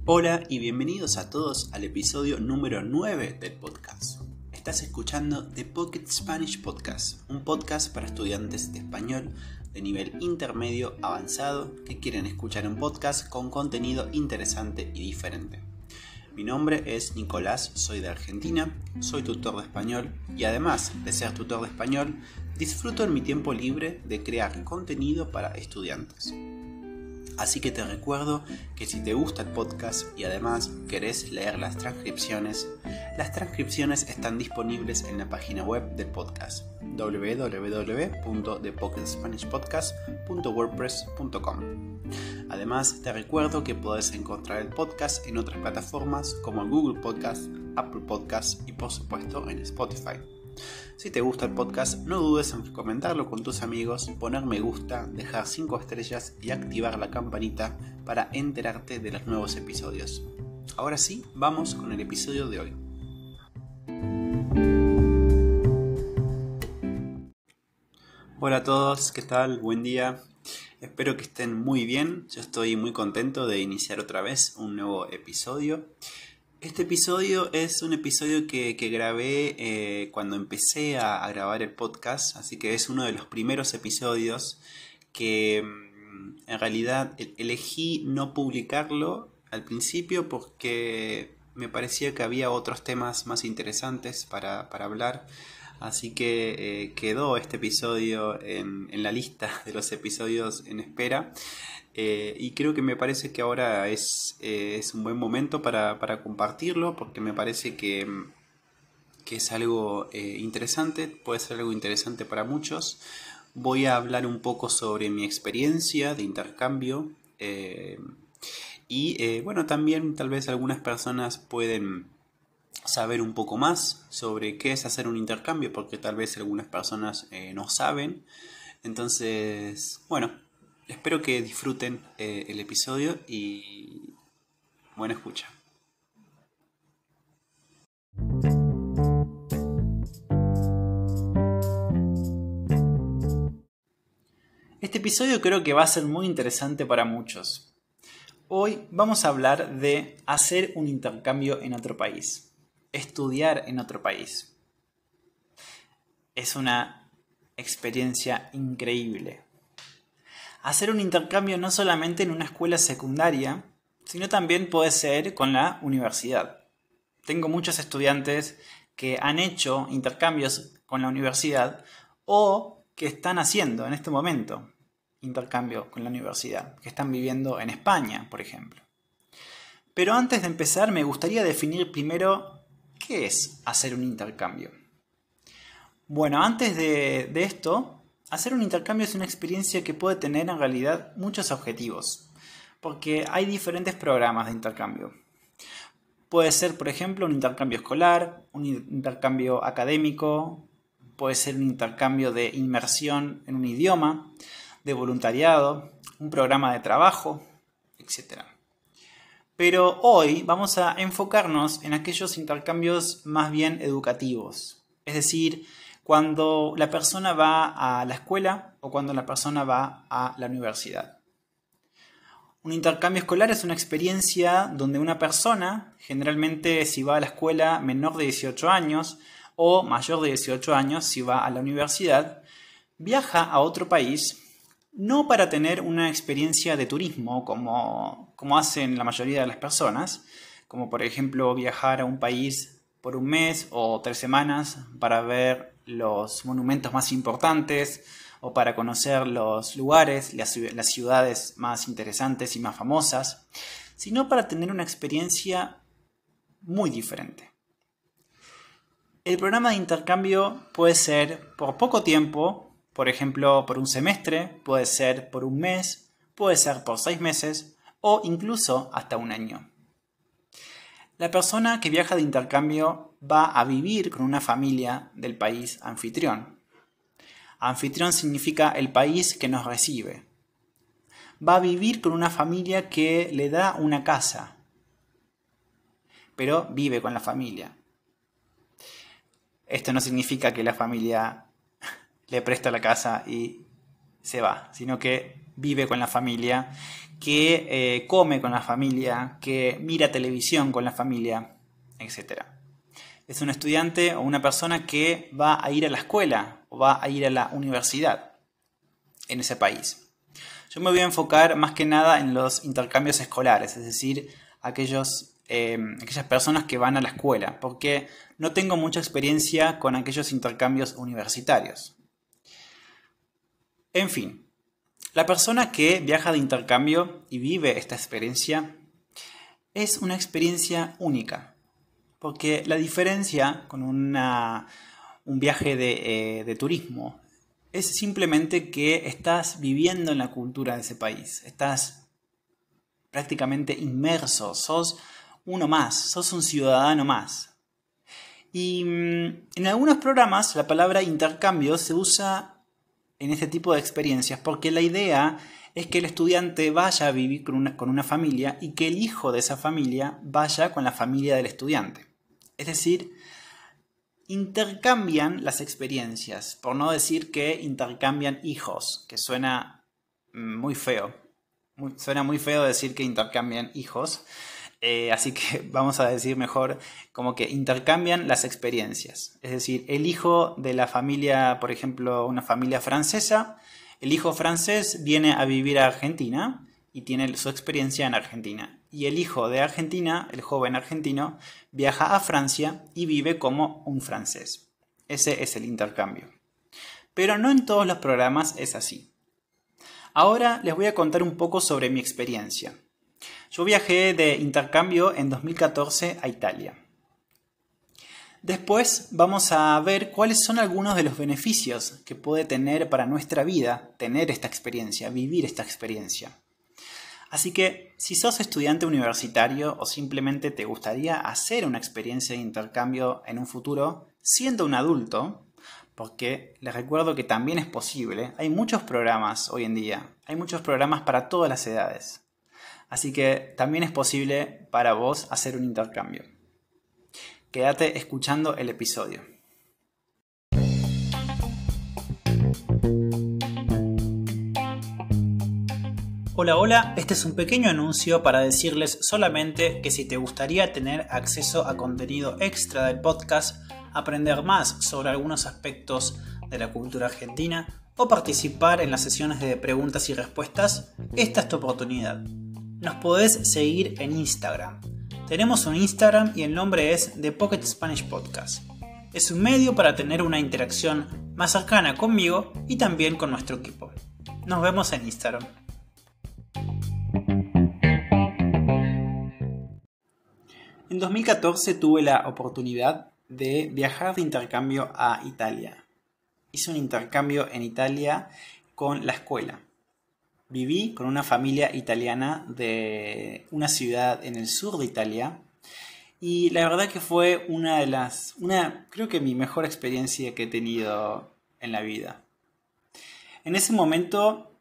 Hola y bienvenidos a todos al episodio número 9 del podcast. Estás escuchando The Pocket Spanish Podcast, un podcast para estudiantes de español de nivel intermedio avanzado que quieren escuchar un podcast con contenido interesante y diferente. Mi nombre es Nicolás, soy de Argentina, soy tutor de español y además de ser tutor de español, disfruto en mi tiempo libre de crear contenido para estudiantes. Así que te recuerdo que si te gusta el podcast y además querés leer las transcripciones están disponibles en la página web del podcast www.thepocketspanishpodcast.wordpress.com. Además te recuerdo que podés encontrar el podcast en otras plataformas como Google Podcast, Apple Podcast y por supuesto en Spotify. Si te gusta el podcast, no dudes en comentarlo con tus amigos, poner me gusta, dejar 5 estrellas y activar la campanita para enterarte de los nuevos episodios. Ahora sí, vamos con el episodio de hoy. Hola a todos, ¿qué tal? Buen día. Espero que estén muy bien. Yo estoy muy contento de iniciar otra vez un nuevo episodio. Este episodio es un episodio que grabé cuando empecé a grabar el podcast, así que es uno de los primeros episodios que en realidad elegí no publicarlo al principio porque me parecía que había otros temas más interesantes para hablar, así que quedó este episodio en la lista de los episodios en espera. Y creo que me parece que ahora es un buen momento para compartirlo porque me parece que es algo interesante, puede ser algo interesante para muchos. Voy a hablar un poco sobre mi experiencia de intercambio bueno, también tal vez algunas personas pueden saber un poco más sobre qué es hacer un intercambio porque tal vez algunas personas no saben. Entonces, bueno, espero que disfruten el episodio y buena escucha. Este episodio creo que va a ser muy interesante para muchos. Hoy vamos a hablar de hacer un intercambio en otro país, estudiar en otro país. Es una experiencia increíble. Hacer un intercambio no solamente en una escuela secundaria, sino también puede ser con la universidad. Tengo muchos estudiantes que han hecho intercambios con la universidad o que están haciendo en este momento intercambio con la universidad, que están viviendo en España, por ejemplo. Pero antes de empezar me gustaría definir primero qué es hacer un intercambio. Bueno, antes de esto, hacer un intercambio es una experiencia que puede tener en realidad muchos objetivos, porque hay diferentes programas de intercambio. Puede ser, por ejemplo, un intercambio escolar, un intercambio académico, puede ser un intercambio de inmersión en un idioma, de voluntariado, un programa de trabajo, etc. Pero hoy vamos a enfocarnos en aquellos intercambios más bien educativos, es decir, cuando la persona va a la escuela o cuando la persona va a la universidad. Un intercambio escolar es una experiencia donde una persona, generalmente si va a la escuela menor de 18 años o mayor de 18 años si va a la universidad, viaja a otro país no para tener una experiencia de turismo como hacen la mayoría de las personas, como por ejemplo viajar a un país por un mes o 3 semanas para ver los monumentos más importantes o para conocer los lugares, las ciudades más interesantes y más famosas, sino para tener una experiencia muy diferente. El programa de intercambio puede ser por poco tiempo, por ejemplo por un semestre, puede ser por un mes, puede ser por 6 meses o incluso hasta un año. La persona que viaja de intercambio va a vivir con una familia del país anfitrión. Anfitrión significa el país que nos recibe. Va a vivir con una familia que le da una casa, pero vive con la familia. Esto no significa que la familia le presta la casa y se va, sino que vive con la familia, que come con la familia, que mira televisión con la familia, etc. Es un estudiante o una persona que va a ir a la escuela o va a ir a la universidad en ese país. Yo me voy a enfocar más que nada en los intercambios escolares, es decir, aquellas personas que van a la escuela, porque no tengo mucha experiencia con aquellos intercambios universitarios. En fin, la persona que viaja de intercambio y vive esta experiencia es una experiencia única, porque la diferencia con un viaje de turismo es simplemente que estás viviendo en la cultura de ese país, estás prácticamente inmerso, sos uno más, sos un ciudadano más. Y en algunos programas la palabra intercambio se usa en este tipo de experiencias porque la idea es que el estudiante vaya a vivir con una familia y que el hijo de esa familia vaya con la familia del estudiante. Es decir, intercambian las experiencias, por no decir que intercambian hijos, que suena muy feo. Suena muy feo decir que intercambian hijos, así que vamos a decir mejor como que intercambian las experiencias. Es decir, el hijo de la familia, por ejemplo, una familia francesa, el hijo francés viene a vivir a Argentina y tiene su experiencia en Argentina. Y el hijo de Argentina, el joven argentino, viaja a Francia y vive como un francés. Ese es el intercambio. Pero no en todos los programas es así. Ahora les voy a contar un poco sobre mi experiencia. Yo viajé de intercambio en 2014 a Italia. Después vamos a ver cuáles son algunos de los beneficios que puede tener para nuestra vida tener esta experiencia, vivir esta experiencia. Así que si sos estudiante universitario o simplemente te gustaría hacer una experiencia de intercambio en un futuro siendo un adulto, porque les recuerdo que también es posible, hay muchos programas hoy en día, hay muchos programas para todas las edades. Así que también es posible para vos hacer un intercambio. Quédate escuchando el episodio. Hola, este es un pequeño anuncio para decirles solamente que si te gustaría tener acceso a contenido extra del podcast, aprender más sobre algunos aspectos de la cultura argentina o participar en las sesiones de preguntas y respuestas, esta es tu oportunidad. Nos podés seguir en Instagram. Tenemos un Instagram y el nombre es The Pocket Spanish Podcast. Es un medio para tener una interacción más cercana conmigo y también con nuestro equipo. Nos vemos en Instagram. En 2014 tuve la oportunidad de viajar de intercambio a Italia. Hice un intercambio en Italia con la escuela. Viví con una familia italiana de una ciudad en el sur de Italia y la verdad que fue creo que mi mejor experiencia que he tenido en la vida. En ese momento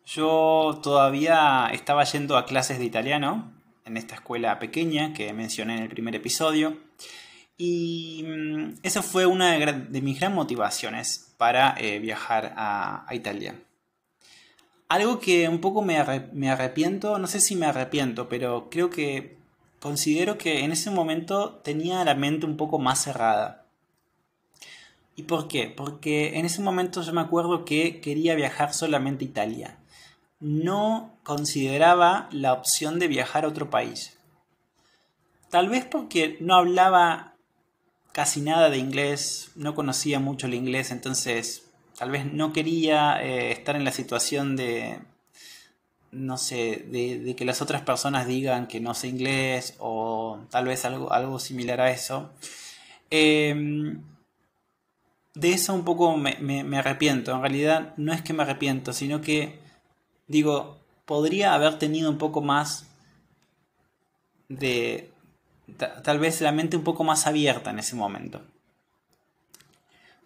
yo todavía estaba yendo a clases de italiano en esta escuela pequeña que mencioné en el primer episodio. Y esa fue una de mis grandes motivaciones para viajar a Italia. Algo que un poco me arrepiento, no sé si me arrepiento, pero considero que en ese momento tenía la mente un poco más cerrada. ¿Y por qué? Porque en ese momento yo me acuerdo que quería viajar solamente a Italia. No consideraba la opción de viajar a otro país. Tal vez porque no hablaba casi nada de inglés, no conocía mucho el inglés, entonces tal vez no quería estar en la situación de, no sé, de que las otras personas digan que no sé inglés o tal vez algo similar a eso. De eso un poco me arrepiento. En realidad no es que me arrepiento, sino que digo, podría haber tenido un poco más de, tal vez la mente un poco más abierta en ese momento.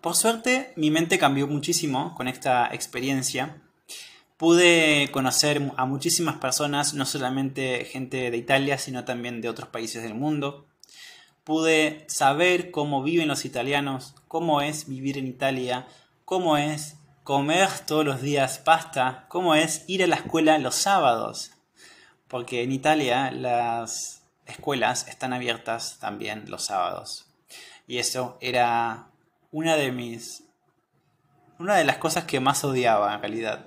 Por suerte, mi mente cambió muchísimo con esta experiencia. Pude conocer a muchísimas personas, no solamente gente de Italia, sino también de otros países del mundo. Pude saber cómo viven los italianos, cómo es vivir en Italia, cómo es comer todos los días pasta, cómo es ir a la escuela los sábados. Porque en Italia las escuelas están abiertas también los sábados. Y eso era una de las cosas que más odiaba en realidad.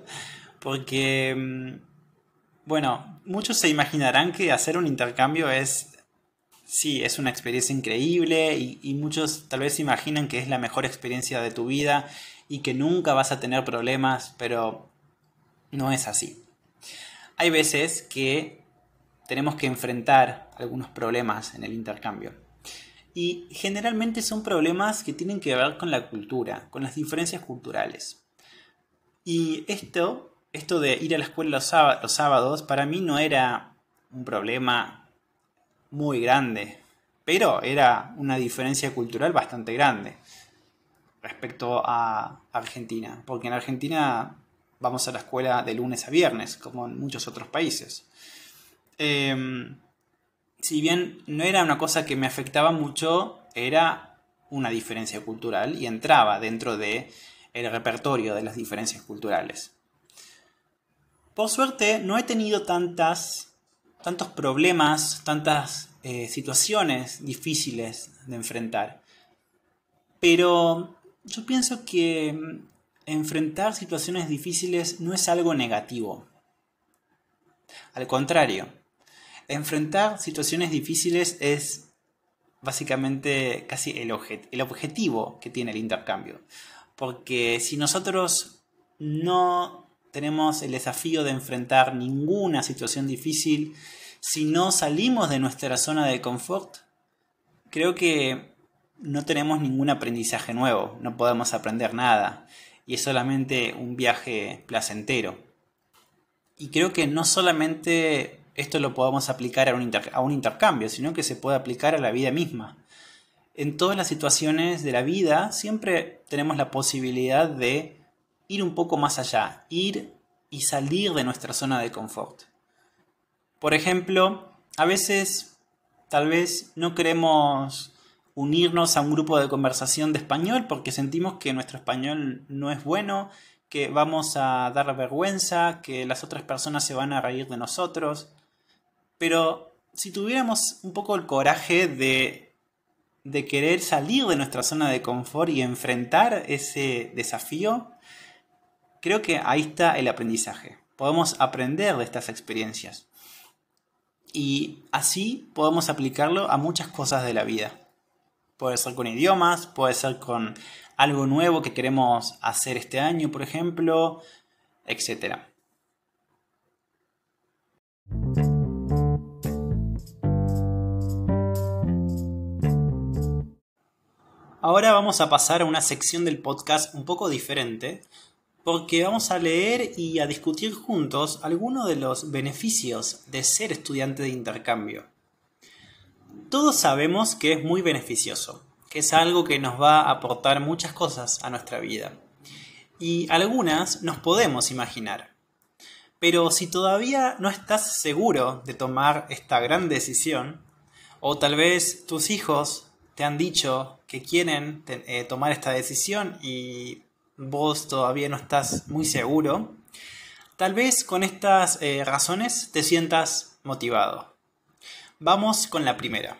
Porque, bueno, muchos se imaginarán que hacer un intercambio sí, es una experiencia increíble y muchos tal vez se imaginan que es la mejor experiencia de tu vida y que nunca vas a tener problemas, pero no es así. Hay veces que tenemos que enfrentar algunos problemas en el intercambio. Y generalmente son problemas que tienen que ver con la cultura, con las diferencias culturales. Y esto de ir a la escuela los sábados, para mí no era un problema muy grande, pero era una diferencia cultural bastante grande respecto a Argentina, porque en Argentina vamos a la escuela de lunes a viernes, como en muchos otros países. Si bien no era una cosa que me afectaba mucho, era una diferencia cultural y entraba dentro del repertorio de las diferencias culturales. Por suerte no he tenido tantos problemas, tantas situaciones difíciles de enfrentar. Pero yo pienso que enfrentar situaciones difíciles no es algo negativo. Al contrario, enfrentar situaciones difíciles es básicamente casi el objetivo que tiene el intercambio. Porque si nosotros no tenemos el desafío de enfrentar ninguna situación difícil, si no salimos de nuestra zona de confort, creo que no tenemos ningún aprendizaje nuevo, no podemos aprender nada y es solamente un viaje placentero. Y creo que no solamente esto lo podemos aplicar a un intercambio, sino que se puede aplicar a la vida misma. En todas las situaciones de la vida siempre tenemos la posibilidad de ir un poco más allá, ir y salir de nuestra zona de confort. Por ejemplo, a veces tal vez no queremos unirnos a un grupo de conversación de español porque sentimos que nuestro español no es bueno, que vamos a dar vergüenza, que las otras personas se van a reír de nosotros. Pero si tuviéramos un poco el coraje de querer salir de nuestra zona de confort y enfrentar ese desafío, creo que ahí está el aprendizaje. Podemos aprender de estas experiencias. Y así podemos aplicarlo a muchas cosas de la vida. Puede ser con idiomas, puede ser con algo nuevo que queremos hacer este año, por ejemplo, etc. Ahora vamos a pasar a una sección del podcast un poco diferente, porque vamos a leer y a discutir juntos algunos de los beneficios de ser estudiante de intercambio. Todos sabemos que es muy beneficioso, que es algo que nos va a aportar muchas cosas a nuestra vida. Y algunas nos podemos imaginar. Pero si todavía no estás seguro de tomar esta gran decisión, o tal vez tus hijos te han dicho que quieren tomar esta decisión y vos todavía no estás muy seguro, tal vez con estas razones te sientas motivado. Vamos con la primera.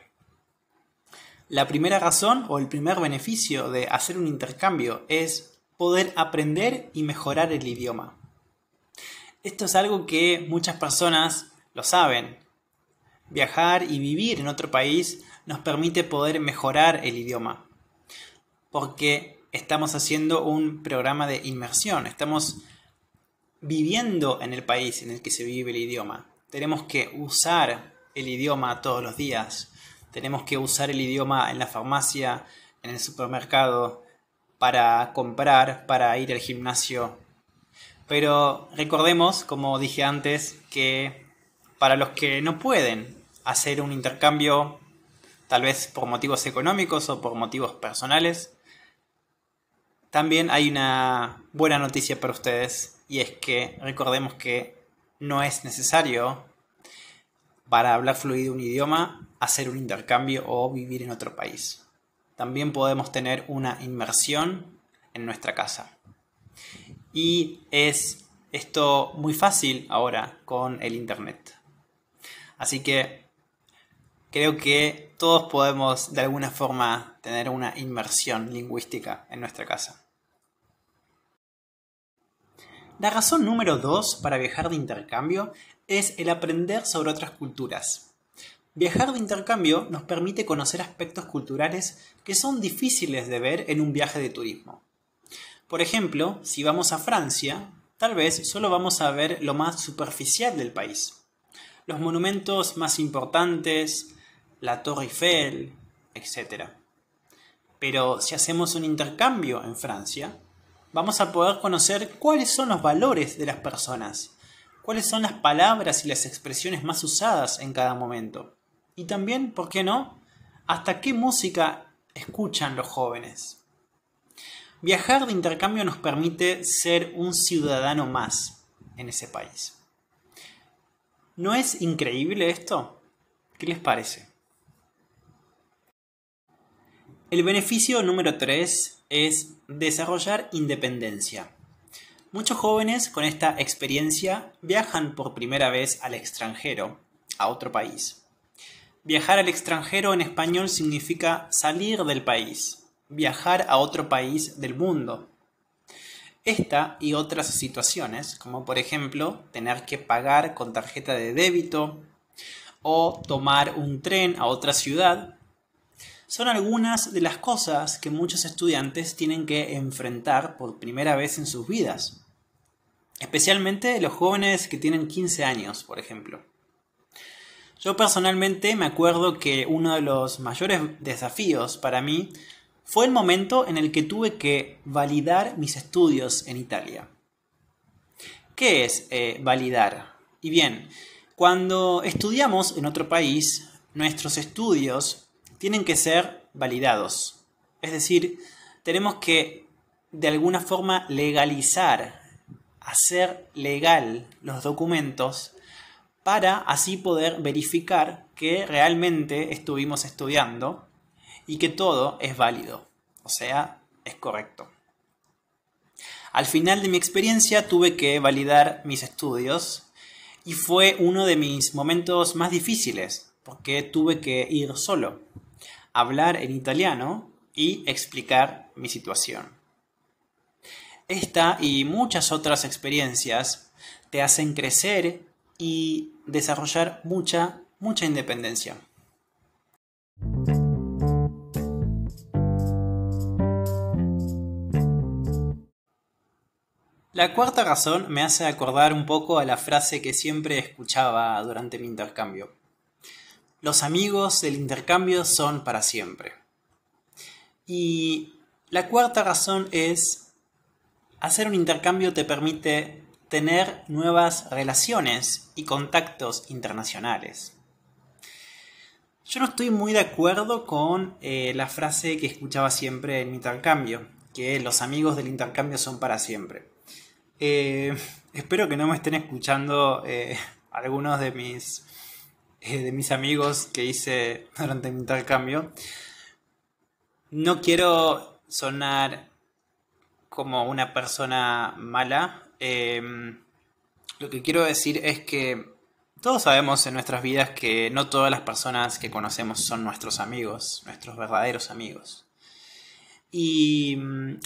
La primera razón o el primer beneficio de hacer un intercambio es poder aprender y mejorar el idioma. Esto es algo que muchas personas lo saben. Viajar y vivir en otro país nos permite poder mejorar el idioma. Porque estamos haciendo un programa de inmersión. Estamos viviendo en el país en el que se vive el idioma. Tenemos que usar el idioma todos los días. Tenemos que usar el idioma en la farmacia, en el supermercado, para comprar, para ir al gimnasio. Pero recordemos, como dije antes, que para los que no pueden hacer un intercambio, tal vez por motivos económicos o por motivos personales, también hay una buena noticia para ustedes, y es que recordemos que no es necesario para hablar fluido un idioma hacer un intercambio o vivir en otro país. También podemos tener una inmersión en nuestra casa. Y es esto muy fácil ahora con el internet. Así que creo que todos podemos de alguna forma tener una inmersión lingüística en nuestra casa. La razón número 2 para viajar de intercambio es el aprender sobre otras culturas. Viajar de intercambio nos permite conocer aspectos culturales que son difíciles de ver en un viaje de turismo. Por ejemplo, si vamos a Francia, tal vez solo vamos a ver lo más superficial del país. Los monumentos más importantes, la Torre Eiffel, etc. Pero si hacemos un intercambio en Francia, vamos a poder conocer cuáles son los valores de las personas, cuáles son las palabras y las expresiones más usadas en cada momento. Y también, ¿por qué no?, hasta qué música escuchan los jóvenes. Viajar de intercambio nos permite ser un ciudadano más en ese país. ¿No es increíble esto? ¿Qué les parece? El beneficio número 3 es desarrollar independencia. Muchos jóvenes con esta experiencia viajan por primera vez al extranjero, a otro país. Viajar al extranjero en español significa salir del país, viajar a otro país del mundo. Esta y otras situaciones, como por ejemplo tener que pagar con tarjeta de débito o tomar un tren a otra ciudad, son algunas de las cosas que muchos estudiantes tienen que enfrentar por primera vez en sus vidas. Especialmente los jóvenes que tienen 15 años, por ejemplo. Yo personalmente me acuerdo que uno de los mayores desafíos para mí fue el momento en el que tuve que validar mis estudios en Italia. ¿Qué es validar? Y bien, cuando estudiamos en otro país, nuestros estudios tienen que ser validados. Es decir, tenemos que de alguna forma legalizar, hacer legal los documentos para así poder verificar que realmente estuvimos estudiando y que todo es válido, o sea, es correcto. Al final de mi experiencia tuve que validar mis estudios y fue uno de mis momentos más difíciles porque tuve que ir solo, hablar en italiano y explicar mi situación. Esta y muchas otras experiencias te hacen crecer y desarrollar mucha independencia. La cuarta razón me hace acordar un poco a la frase que siempre escuchaba durante mi intercambio. Los amigos del intercambio son para siempre. Y la cuarta razón es, hacer un intercambio te permite tener nuevas relaciones y contactos internacionales. Yo no estoy muy de acuerdo con la frase que escuchaba siempre en mi intercambio, que los amigos del intercambio son para siempre. Espero que no me estén escuchando algunos de mis amigos que hice durante mi intercambio. No quiero sonar como una persona mala. Lo que quiero decir es que todos sabemos en nuestras vidas que no todas las personas que conocemos son nuestros amigos, nuestros verdaderos amigos. Y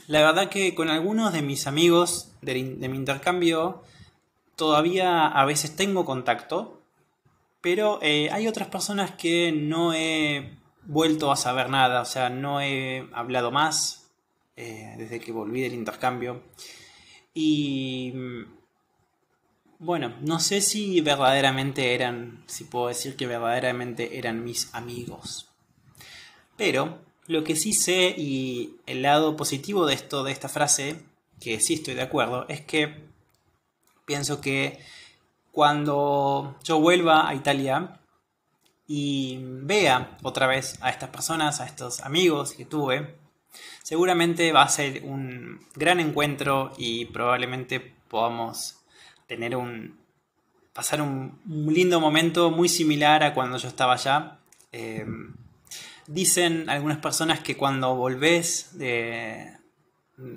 la verdad que con algunos de mis amigos de mi intercambio todavía a veces tengo contacto, pero hay otras personas que no he vuelto a saber nada, o sea, no he hablado más desde que volví del intercambio. Y bueno, no sé si puedo decir que verdaderamente eran mis amigos. Pero lo que sí sé, y el lado positivo de esta frase, que sí estoy de acuerdo, es que pienso que cuando yo vuelva a Italia y vea otra vez a estas personas, a estos amigos que tuve, seguramente va a ser un gran encuentro y probablemente podamos pasar un lindo momento muy similar a cuando yo estaba allá. Dicen algunas personas que cuando volvés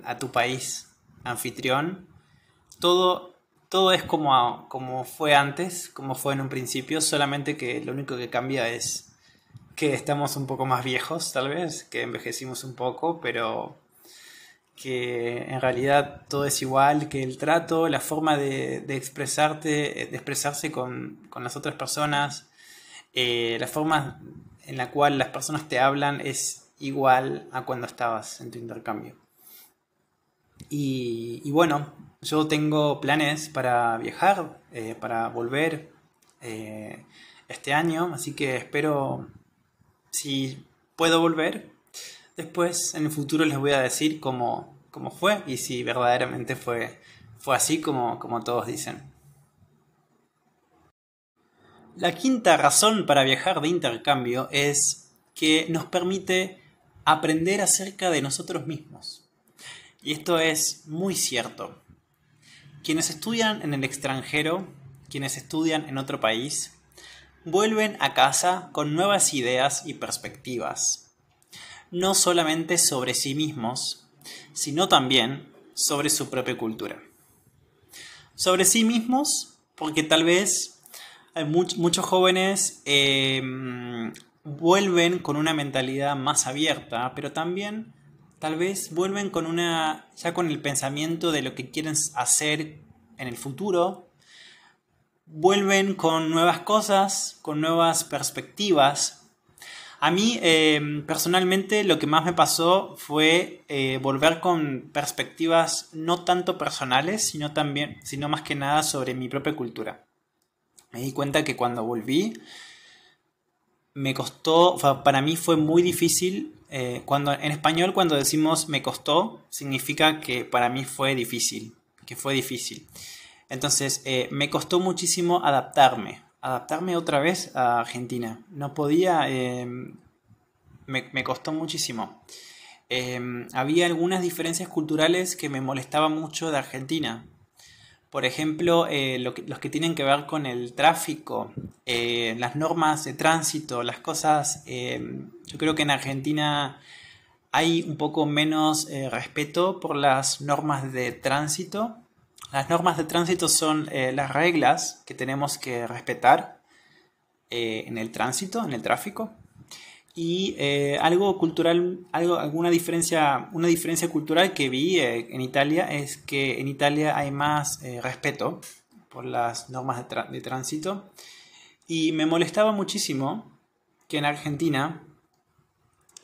a tu país anfitrión, todo, todo es como fue antes, como fue en un principio, solamente que lo único que cambia es que estamos un poco más viejos, tal vez, que envejecimos un poco, pero que en realidad todo es igual, que el trato, la forma de expresarse con las otras personas, la forma en la cual las personas te hablan es igual a cuando estabas en tu intercambio. Y bueno, yo tengo planes para viajar, para volver este año, así que espero, si puedo volver, después en el futuro les voy a decir cómo fue y si verdaderamente fue así como todos dicen. La quinta razón para viajar de intercambio es que nos permite aprender acerca de nosotros mismos. Y esto es muy cierto. Quienes estudian en el extranjero, quienes estudian en otro país, vuelven a casa con nuevas ideas y perspectivas. No solamente sobre sí mismos, sino también sobre su propia cultura. Sobre sí mismos, porque tal vez hay muchos jóvenes vuelven con una mentalidad más abierta, pero también tal vez vuelven ya con el pensamiento de lo que quieren hacer en el futuro, vuelven con nuevas cosas, con nuevas perspectivas. A mí, personalmente, lo que más me pasó fue volver con perspectivas no tanto personales, sino más que nada sobre mi propia cultura. Me di cuenta que cuando volví, me costó, para mí fue muy difícil. En español, cuando decimos me costó, significa que para mí fue difícil, que fue difícil. Entonces, me costó muchísimo adaptarme otra vez a Argentina. No podía, me costó muchísimo. Había algunas diferencias culturales que me molestaban mucho de Argentina. Por ejemplo, los que tienen que ver con el tráfico, las normas de tránsito, las cosas. Yo creo que en Argentina hay un poco menos respeto por las normas de tránsito. Las normas de tránsito son las reglas que tenemos que respetar en el tránsito, en el tráfico. Y algo cultural, una diferencia cultural que vi en Italia es que en Italia hay más respeto por las normas de tránsito. Y me molestaba muchísimo que en Argentina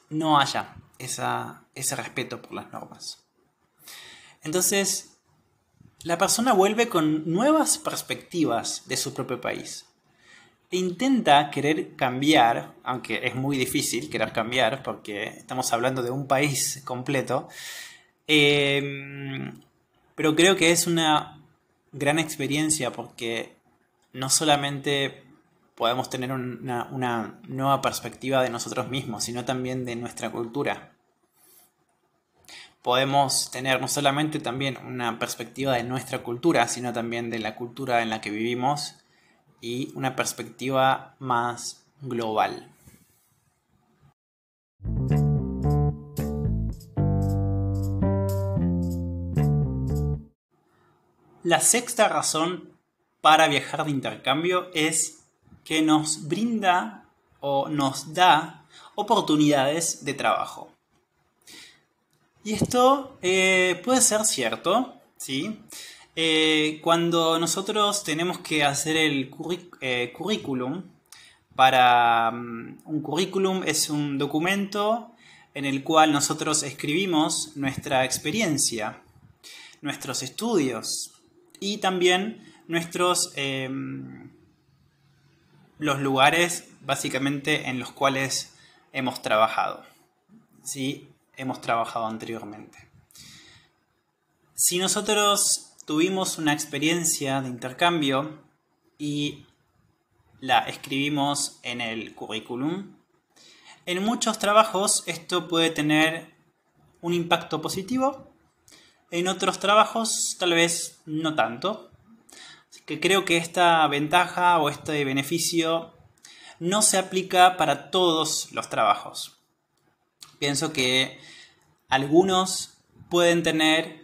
no haya ese respeto por las normas. Entonces, la persona vuelve con nuevas perspectivas de su propio país. Intenta querer cambiar, aunque es muy difícil querer cambiar porque estamos hablando de un país completo, pero creo que es una gran experiencia porque no solamente podemos tener una nueva perspectiva de nosotros mismos, sino también de nuestra cultura. Podemos tener no solamente también una perspectiva de nuestra cultura, sino también de la cultura en la que vivimos y una perspectiva más global. La sexta razón para viajar de intercambio es que nos brinda o nos da oportunidades de trabajo. Y esto puede ser cierto, ¿sí? Cuando nosotros tenemos que hacer el currículum, un currículum es un documento en el cual nosotros escribimos nuestra experiencia, nuestros estudios y también los lugares básicamente en los cuales hemos trabajado, ¿sí? Hemos trabajado anteriormente. Si nosotros tuvimos una experiencia de intercambio y la escribimos en el currículum, en muchos trabajos esto puede tener un impacto positivo, en otros trabajos tal vez no tanto. Así que creo que esta ventaja o este beneficio no se aplica para todos los trabajos. Pienso que algunos pueden tener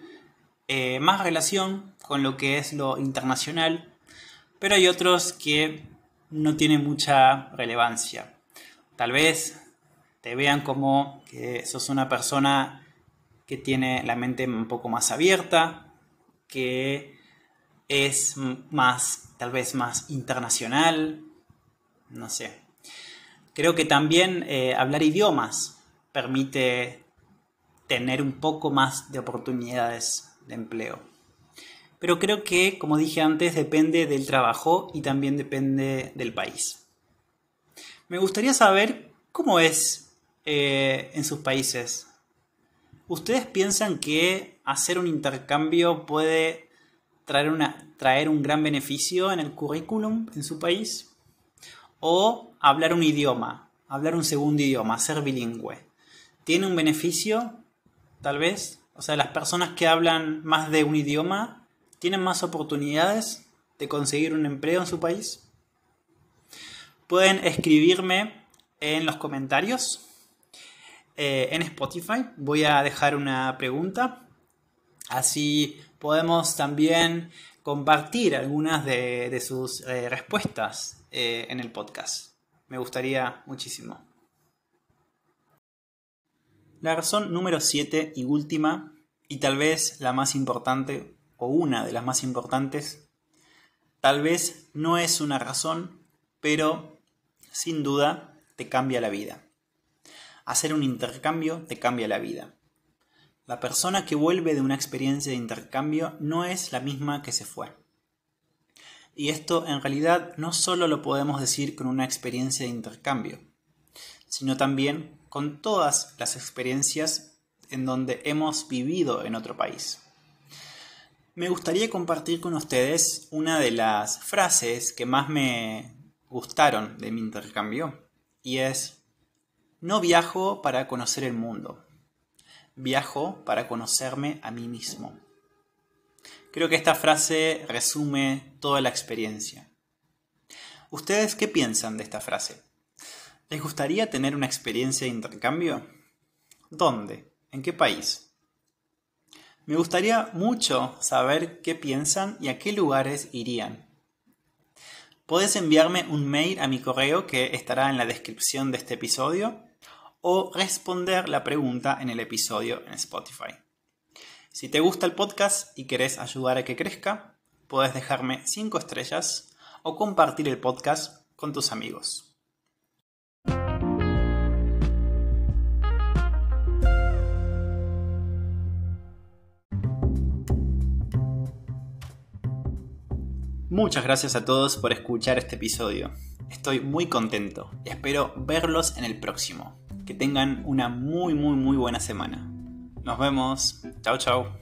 más relación con lo que es lo internacional, pero hay otros que no tienen mucha relevancia. Tal vez te vean como que sos una persona que tiene la mente un poco más abierta, que es tal vez más internacional, no sé. Creo que también hablar idiomas permite tener un poco más de oportunidades de empleo. Pero creo que, como dije antes, depende del trabajo y también depende del país. Me gustaría saber cómo es en sus países. ¿Ustedes piensan que hacer un intercambio puede traer un gran beneficio en el currículum en su país? ¿O hablar un idioma, hablar un segundo idioma, ser bilingüe? ¿Tiene un beneficio, tal vez? O sea, las personas que hablan más de un idioma tienen más oportunidades de conseguir un empleo en su país. Pueden escribirme en los comentarios. En Spotify voy a dejar una pregunta. Así podemos también compartir algunas de sus respuestas en el podcast. Me gustaría muchísimo. La razón número 7 y última, y tal vez la más importante, o una de las más importantes, tal vez no es una razón, pero sin duda te cambia la vida. Hacer un intercambio te cambia la vida. La persona que vuelve de una experiencia de intercambio no es la misma que se fue. Y esto en realidad no solo lo podemos decir con una experiencia de intercambio, sino también con todas las experiencias en donde hemos vivido en otro país. Me gustaría compartir con ustedes una de las frases que más me gustaron de mi intercambio, y es: no viajo para conocer el mundo, viajo para conocerme a mí mismo. Creo que esta frase resume toda la experiencia. ¿Ustedes qué piensan de esta frase? ¿Les gustaría tener una experiencia de intercambio? ¿Dónde? ¿En qué país? Me gustaría mucho saber qué piensan y a qué lugares irían. Podés enviarme un mail a mi correo que estará en la descripción de este episodio o responder la pregunta en el episodio en Spotify. Si te gusta el podcast y querés ayudar a que crezca, podés dejarme 5 estrellas o compartir el podcast con tus amigos. Muchas gracias a todos por escuchar este episodio. Estoy muy contento y espero verlos en el próximo. Que tengan una muy buena semana. Nos vemos. Chao.